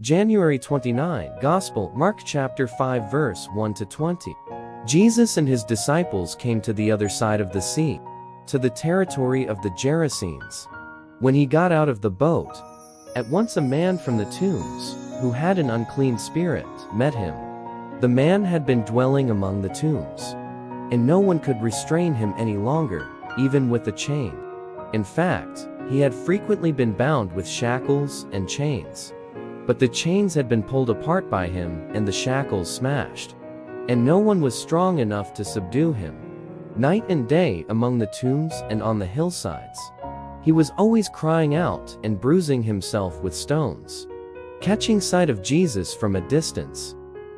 January 29, Gospel, Mark chapter 5 verse 1 to 20. Jesus and his disciples came to the other side of the sea, to the territory of the Gerasenes. When he got out of the boat, at once a man from the tombs, who had an unclean spirit, met him. The man had been dwelling among the tombs, and no one could restrain him any longer, even with a chain. In fact, he had frequently been bound with shackles and chains. But the chains had been pulled apart by him and the shackles smashed, and no one was strong enough to subdue him. Night and day among the tombs and on the hillsides, he was always crying out and bruising himself with stones. Catching sight of Jesus from a distance,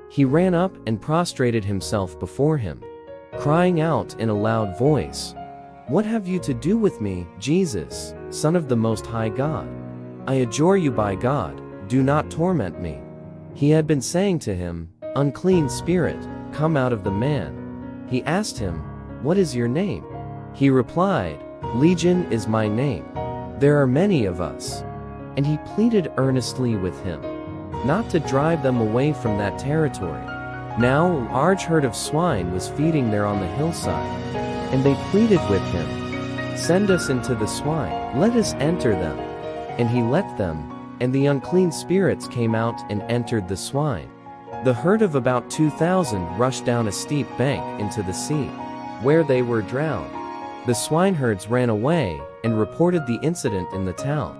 he ran up and prostrated himself before him, crying out in a loud voice, "What have you to do with me, Jesus, Son of the Most High God? I adjure you by God, do not torment me." He had been saying to him, "Unclean spirit, come out of the man." He asked him, "What is your name?" He replied, "Legion is my name. There are many of us." And he pleaded earnestly with him, not to drive them away from that territory. Now a large herd of swine was feeding there on the hillside, and they pleaded with him, "Send us into the swine, let us enter them." And he let them, and the unclean spirits came out and entered the swine. The herd of about 2,000 rushed down a steep bank into the sea, where they were drowned. The swineherds ran away and reported the incident in the town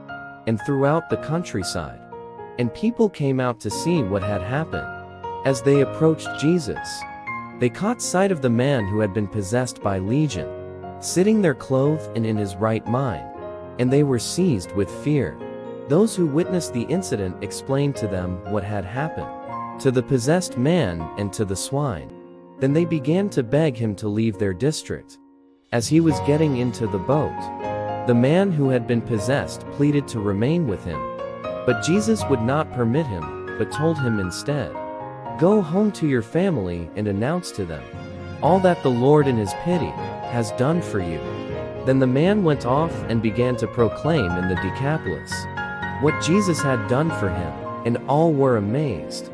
and throughout the countryside, and people came out to see what had happened. As they approached Jesus, they caught sight of the man who had been possessed by Legion, sitting there clothed and in his right mind, and they were seized with fear. Those who witnessed the incident explained to them what had happened to the possessed man and to the swine. Then they began to beg him to leave their district. As he was getting into the boat, the man who had been possessed pleaded to remain with him. But Jesus would not permit him, but told him instead, "Go home to your family and announce to them all that the Lord in his pity has done for you." Then the man went off and began to proclaim in the Decapolis what Jesus had done for him, and all were amazed.